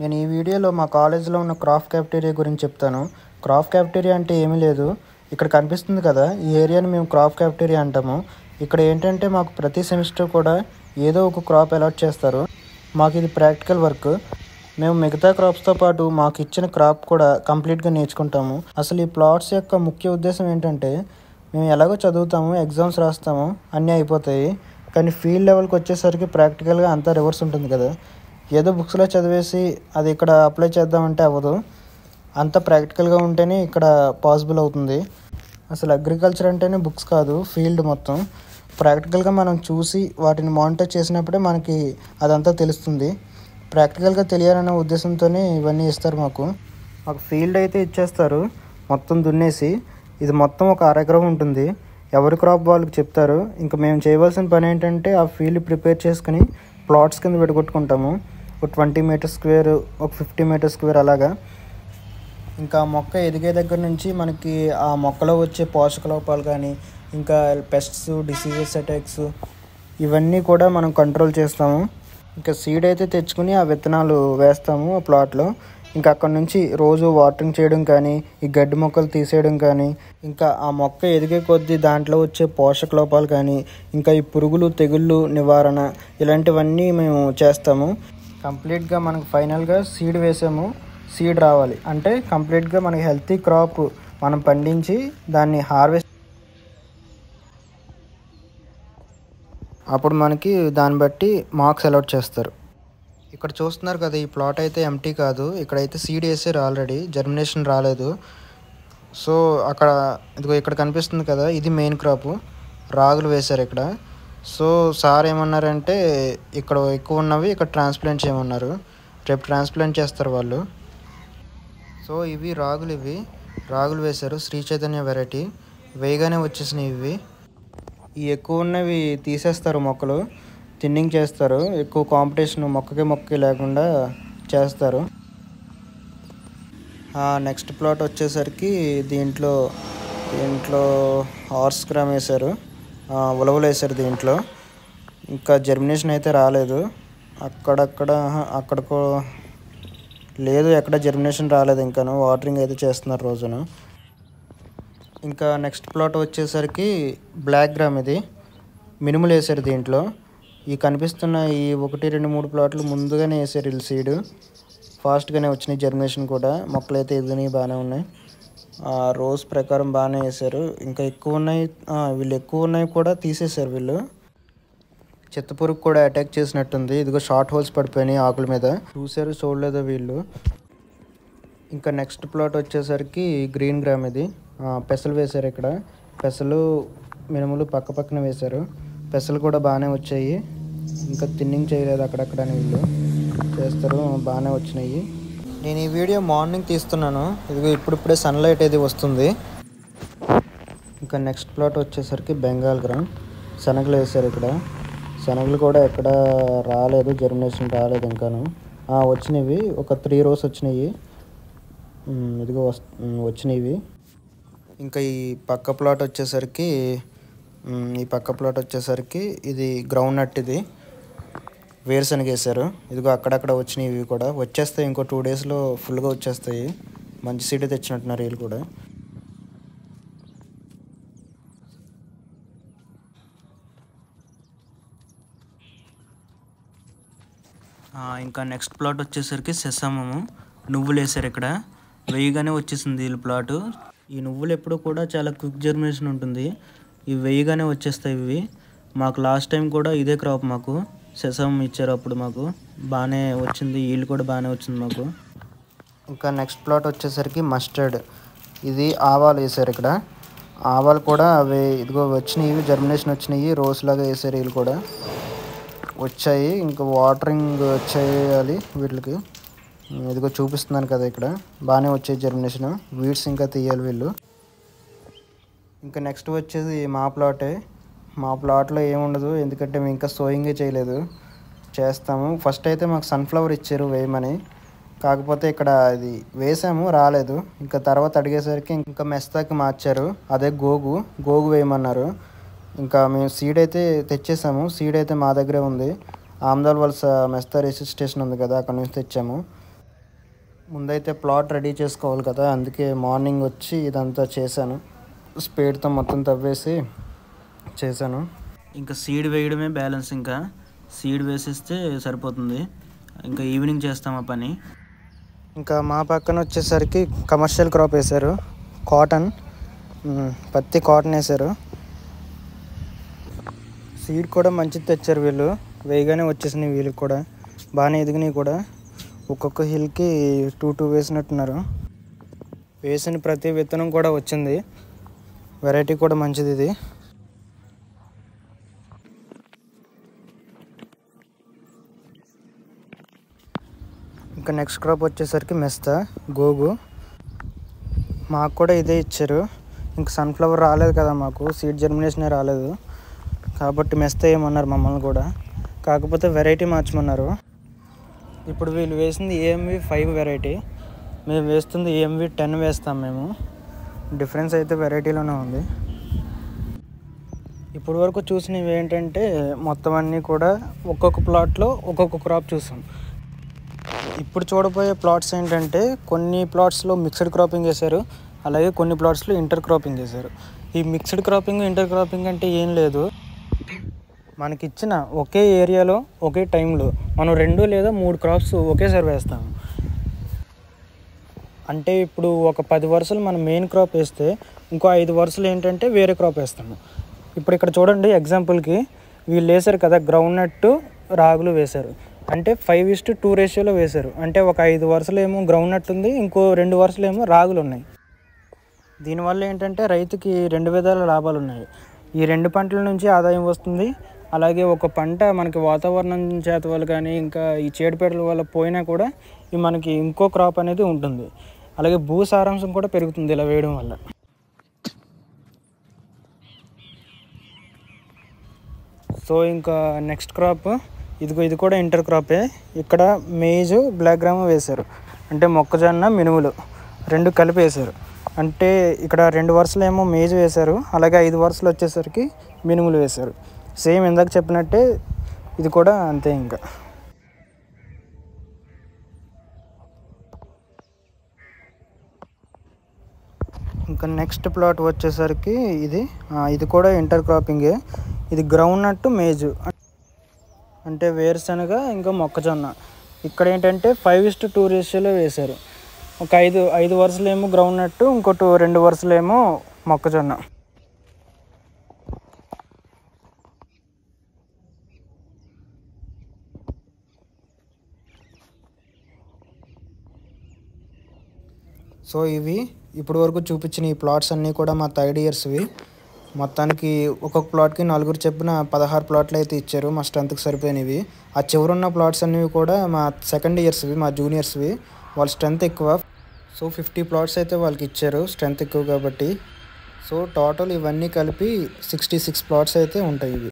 నేను ఈ వీడియోలో మా కాలేజీలో ఉన్న క్రాఫ్ట్ క్యాఫెటేరియా గురించి చెప్తాను. క్రాఫ్ట్ క్యాఫెటేరియా అంటే ఏమీ లేదు. ఇక్కడ కనిపిస్తుంది కదా, ఈ ఏరియాని మేము క్రాఫ్ట్ క్యాఫెటేరియా అంటాము. ఇక్కడ ఏంటంటే మాకు ప్రతి సెమిస్టర్ కూడా ఏదో ఒక క్రాప్ అలాట్ చేస్తారు. మాకు ఇది ప్రాక్టికల్ వర్క్. మేము మిగతా క్రాప్స్తో పాటు మాకు ఇచ్చిన క్రాప్ కూడా కంప్లీట్గా నేర్చుకుంటాము. అసలు ఈ ప్లాట్స్ యొక్క ముఖ్య ఉద్దేశం ఏంటంటే, మేము ఎలాగో చదువుతాము, ఎగ్జామ్స్ రాస్తాము, అన్నీ అయిపోతాయి. కానీ ఫీల్డ్ లెవెల్కి వచ్చేసరికి ప్రాక్టికల్గా అంతా రివర్స్ ఉంటుంది కదా. ఏదో బుక్స్లో చదివేసి అది ఇక్కడ అప్లై చేద్దామంటే అవ్వదు. అంత ప్రాక్టికల్గా ఉంటేనే ఇక్కడ పాసిబుల్ అవుతుంది. అసలు అగ్రికల్చర్ అంటేనే బుక్స్ కాదు, ఫీల్డ్ మొత్తం. ప్రాక్టికల్గా మనం చూసి వాటిని మానిటర్ చేసినప్పుడే మనకి అదంతా తెలుస్తుంది. ప్రాక్టికల్గా తెలియాలనే ఉద్దేశంతోనే ఇవన్నీ ఇస్తారు మాకు. ఫీల్డ్ అయితే ఇచ్చేస్తారు మొత్తం దున్నేసి. ఇది మొత్తం ఒక అరెకరం ఉంటుంది. ఎవరి క్రాప్ వాళ్ళకి చెప్తారు. ఇంకా మేము చేయవలసిన పని ఏంటంటే ఆ ఫీల్డ్ ప్రిపేర్ చేసుకుని ప్లాట్స్ కింద విడగొట్టుకుంటాము. ఒక 20 మీటర్ స్క్వేర్, ఒక 50 మీటర్ స్క్వేర్ అలాగా. ఇంకా మొక్క ఎదిగే దగ్గర నుంచి మనకి ఆ మొక్కలో వచ్చే పోషక లోపాలు కానీ, ఇంకా పెస్ట్స్, డిసీజెస్ అటాక్స్, ఇవన్నీ కూడా మనం కంట్రోల్ చేస్తాము. ఇంకా సీడ్ అయితే తెచ్చుకుని ఆ విత్తనాలు వేస్తాము ఆ ప్లాట్లో. ఇంకా అక్కడ నుంచి రోజు వాటరింగ్ చేయడం కానీ, ఈ గడ్డి మొక్కలు తీసేయడం కానీ, ఇంకా ఆ మొక్క ఎదిగే కొద్దీ దాంట్లో వచ్చే పోషక లోపాలు కానీ, ఇంకా ఈ పురుగులు, తెగుళ్ళు నివారణ, ఇలాంటివన్నీ మేము చేస్తాము. కంప్లీట్గా మనకు ఫైనల్గా సీడ్ వేసాము, సీడ్ రావాలి అంటే కంప్లీట్గా మనకి హెల్తీ క్రాప్ మనం పండించి దాన్ని హార్వెస్ట్, అప్పుడు మనకి దాన్ని బట్టి మార్క్స్ అలాట్ చేస్తారు. ఇక్కడ చూస్తున్నారు కదా, ఈ ప్లాట్ అయితే ఎంటీ కాదు. ఇక్కడైతే సీడ్ వేసారు ఆల్రెడీ, జర్మినేషన్ రాలేదు. సో అక్కడ ఇదిగో ఇక్కడ కనిపిస్తుంది కదా, ఇది మెయిన్ క్రాప్. రాగులు వేశారు ఇక్కడ. సో సార్ ఏమన్నారంటే ఇక్కడ ఎక్కువ ఉన్నవి ఇక్కడ ట్రాన్స్ప్లాంట్ చేయమన్నారు. రేపు ట్రాన్స్ప్లాంట్ చేస్తారు వాళ్ళు. సో ఇవి రాగులు వేశారు, శ్రీ చైతన్య వెరైటీ. వేయగానే వచ్చేసినాయి ఇవి. ఈ ఎక్కువ ఉన్నవి తీసేస్తారు, మొక్కలు థిన్నింగ్ చేస్తారు. ఎక్కువ కాంపిటీషన్ మొక్కకి లేకుండా చేస్తారు. నెక్స్ట్ ప్లాట్ వచ్చేసరికి దీంట్లో హార్స్ గ్రామ్ వేశారు, ఉలవలు వేశారు దీంట్లో. ఇంకా జర్మినేషన్ అయితే రాలేదు. అక్కడకో లేదు, ఎక్కడ జర్మినేషన్ రాలేదు. ఇంకాను వాటరింగ్ అయితే చేస్తున్నారు రోజున. ఇంకా నెక్స్ట్ ప్లాట్ వచ్చేసరికి బ్లాక్ గ్రామ్. ఇది మినుములు వేశారు దీంట్లో. ఈ కనిపిస్తున్న ఈ 1, 2, 3 ప్లాట్లు ముందుగానే వేసారు వీళ్ళు సీడ్. ఫాస్ట్గానే వచ్చినాయి జర్మినేషన్ కూడా. మొక్కలు అయితే ఎదిగినాయి, బాగానే ఉన్నాయి. రోజ్ ప్రకారం బాగానే వేసారు. ఇంకా వీళ్ళు ఎక్కువ ఉన్నాయి కూడా తీసేశారు వీళ్ళు. చెత్తపురుగు కూడా అటాక్ చేసినట్టుంది. ఇదిగో షార్ట్ హోల్స్ పడిపోయినాయి ఆకుల మీద. చూసారు చూడలేదో వీళ్ళు. ఇంకా నెక్స్ట్ ప్లాట్ వచ్చేసరికి గ్రీన్ గ్రామ్. ఇది పెసలు వేశారు ఇక్కడ. పెసలు, మినుములు పక్కన వేశారు. పెసలు కూడా బాగానే వచ్చాయి. ఇంకా థిన్నింగ్ చేయలేదు అక్కడక్కడని వీళ్ళు చేస్తారు, బాగానే వచ్చినాయి. నేను ఈ వీడియో మార్నింగ్ తీస్తున్నాను. ఇదిగో ఇప్పుడిప్పుడే సన్లైట్ అయితే వస్తుంది. ఇంకా నెక్స్ట్ ప్లాట్ వచ్చేసరికి బెంగాల్ గ్రామ్. శనగలు వేశారు ఇక్కడ. శనగలు కూడా ఎక్కడ రాలేదు, జర్మినేషన్ రాలేదు ఇంకాను. వచ్చినవి ఒక 3 rows వచ్చినాయి. ఇదిగో వచ్చినవి. ఇంకా ఈ పక్క ప్లాట్ వచ్చేసరికి ఇది గ్రౌండ్ నట్. ఇది వేరుశనగ వేశారు. ఇదిగో అక్కడక్కడ వచ్చినాయి. ఇవి కూడా వచ్చేస్తాయి, ఇంకో 2 daysలో ఫుల్గా వచ్చేస్తాయి. మంచి సీడ్ తెచ్చినట్టున్నారు వీళ్ళు కూడా. ఇంకా నెక్స్ట్ ప్లాట్ వచ్చేసరికి సెసమము, నువ్వులు వేశారు ఇక్కడ. వేయగానే వచ్చేసింది వీళ్ళ ప్లాటు. ఈ నువ్వులు ఎప్పుడు కూడా చాలా క్విక్ జర్మినేషన్ ఉంటుంది. ఇవి వేయగానే వచ్చేస్తాయి ఇవి. మాకు లాస్ట్ టైం కూడా ఇదే క్రాప్ మాకు సెసమ్ ఇచ్చారు. అప్పుడు మాకు బాగానే వచ్చింది, ఈల్డ్ కూడా బాగానే వచ్చింది మాకు. ఇంకా నెక్స్ట్ ప్లాట్ వచ్చేసరికి మస్టర్డ్. ఇది ఆవాలు వేశారు ఇక్కడ. ఆవాలు కూడా అవి ఇదిగో వచ్చినాయి, జర్మినేషన్ వచ్చినాయి. రోస్ లాగా వేశారు వీళ్ళు కూడా, వచ్చాయి. ఇంకా వాటరింగ్ చేయాలి వీటికి. ఇదిగో చూపిస్తున్నాను కదా ఇక్కడ, బాగానే వచ్చాయి జర్మినేషన్. వీడ్స్ ఇంకా తీయాలి వీళ్ళు. ఇంకా నెక్స్ట్ వచ్చేది మా ప్లాటే. మా ప్లాట్లో ఏముండదు, ఎందుకంటే మేము ఇంకా సోయింగే చేయలేదు, చేస్తాము. ఫస్ట్ అయితే మాకు సన్ఫ్లవర్ ఇచ్చారు వేయమని. కాకపోతే ఇక్కడ అది వేసాము, రాలేదు. ఇంకా తర్వాత అడిగేసరికి ఇంకా మెస్తాకి మార్చారు. అదే గోగు వేయమన్నారు. ఇంకా మేము సీడ్ అయితే తెచ్చేసాము. సీడ్ అయితే మా దగ్గరే ఉంది. ఆమ్దాల్ వలస మెస్తా రిసర్చ్ స్టేషన్ ఉంది కదా, అక్కడ నుంచి తెచ్చాము. ముందైతే ప్లాట్ రెడీ చేసుకోవాలి కదా, అందుకే మార్నింగ్ వచ్చి ఇదంతా చేశాను. స్పేడ్తో మొత్తం తవ్వేసి చేశాను. ఇంకా సీడ్ వేయడమే బ్యాలెన్స్. ఇంకా సీడ్ వేసిస్తే సరిపోతుంది. ఇంకా ఈవినింగ్ చేస్తాం ఆ పని. ఇంకా మా పక్కన వచ్చేసరికి కమర్షియల్ క్రాప్ వేశారు, కాటన్, పత్తి కాటన్ వేశారు. సీడ్ కూడా మంచిది తెచ్చారు వీళ్ళు, వేయగానే వచ్చేసినాయి వీళ్ళకి కూడా, బాగానే ఎదిగినాయి కూడా. ఒక్కొక్క హిల్కి 2 వేసినట్టున్నారు. వేసిన ప్రతి విత్తనం కూడా వచ్చింది, వెరైటీ కూడా మంచిది ఇది. ఇంకా నెక్స్ట్ క్రాప్ వచ్చేసరికి మెస్తా, గోగు. మాకు కూడా ఇదే ఇచ్చారు. ఇంకా సన్ఫ్లవర్ రాలేదు కదా, మాకు సీడ్ జర్మినేషనే రాలేదు కాబట్టి మెస్తా ఏమన్నారు మమ్మల్ని కూడా, కాకపోతే వెరైటీ మార్చమన్నారు. ఇప్పుడు వీళ్ళు వేసింది AMV 5 వెరైటీ, మేము వేస్తుంది AMV 10 వేస్తాం మేము. డిఫరెన్స్ అయితే వెరైటీలోనే ఉంది. ఇప్పుడు వరకు చూసినవి ఏంటంటే మొత్తం అన్నీ కూడా ఒక్కొక్క ప్లాట్లో ఒక్కొక్క క్రాప్ చూసాం. ఇప్పుడు చూడబోయే ప్లాట్స్ ఏంటంటే కొన్ని ప్లాట్స్లో మిక్స్డ్ క్రాపింగ్ వేశారు, అలాగే కొన్ని ప్లాట్స్లో ఇంటర్ క్రాపింగ్ వేశారు. ఈ మిక్స్డ్ క్రాపింగ్, ఇంటర్ క్రాపింగ్ అంటే ఏం లేదు, మనకిచ్చిన ఒకే ఏరియాలో ఒకే టైంలో మనం 2 లేదా 3 క్రాప్స్ ఒకేసారి వేస్తాము. అంటే ఇప్పుడు ఒక 10 వరుసలు మనం మెయిన్ క్రాప్ వేస్తే ఇంకో 5 వరుసలు ఏంటంటే వేరే క్రాప్ వేస్తాము. ఇప్పుడు ఇక్కడ చూడండి, ఎగ్జాంపుల్కి వీళ్ళు వేశారు కదా, గ్రౌండ్ నట్ రాగులు వేశారు, అంటే 5:2 రేషియోలో వేశారు. అంటే ఒక 5 వరుసలు ఏమో గ్రౌండ్ నట్ ఉంది, ఇంకో 2 వరుసలు ఏమో రాగులు ఉన్నాయి. దీనివల్ల ఏంటంటే రైతుకి 2 విధాల లాభాలు ఉన్నాయి. ఈ 2 పంటల నుంచి ఆదాయం వస్తుంది, అలాగే ఒక పంట మనకి వాతావరణం చేత వల్ల కానీ ఇంకా ఈ చీడపీడల వల్ల పోయినా కూడా మనకి ఇంకో క్రాప్ అనేది ఉంటుంది. అలాగే భూసారాంశం కూడా పెరుగుతుంది ఇలా వేయడం వల్ల. సో ఇంకా నెక్స్ట్ క్రాప్ ఇది కూడా ఇంటర్ క్రాపే. ఇక్కడ మేజ్, బ్లాక్ గ్రామ్ వేశారు, అంటే మొక్కజొన్న, మినుములు 2 కలిపి వేశారు. అంటే ఇక్కడ 2 వరుసలు ఏమో మేజ్ వేశారు, అలాగే 5 వరుసలు వచ్చేసరికి మినుములు వేశారు. సేమ్ ఇందాక చెప్పినట్టే ఇది కూడా అంతే. ఇంకా నెక్స్ట్ ప్లాట్ వచ్చేసరికి ఇది కూడా ఇంటర్ క్రాపింగే. ఇది గ్రౌండ్ నట్, మేజు, అంటే వేరుశనగ ఇంకా మొక్కజొన్న. ఇక్కడ ఏంటంటే 5:2 రేషియోలో వేశారు. ఒక 5 వరుసలేమో గ్రౌండ్ నట్, ఇంకోటి 2 వరుసలేమో మొక్కజొన్న. సో ఇవి ఇప్పుడు వరకు చూపించిన ఈ ప్లాట్స్ అన్నీ కూడా మా థర్డ్ ఇయర్స్వి. మొత్తానికి ఒక్కొక్క ప్లాట్కి 4 చొప్పున 16 ప్లాట్లు అయితే ఇచ్చారు, మా స్ట్రెంత్కి సరిపోయినవి. ఆ చివరున్న ప్లాట్స్ అన్నీ కూడా మా సెకండ్ ఇయర్స్వి, మా జూనియర్స్వి. వాళ్ళ స్ట్రెంత్ ఎక్కువ, సో 50 ప్లాట్స్ అయితే వాళ్ళకి ఇచ్చారు, స్ట్రెంత్ ఎక్కువ కాబట్టి. సో టోటల్ ఇవన్నీ కలిపి 66 ప్లాట్స్ అయితే ఉంటాయి ఇవి.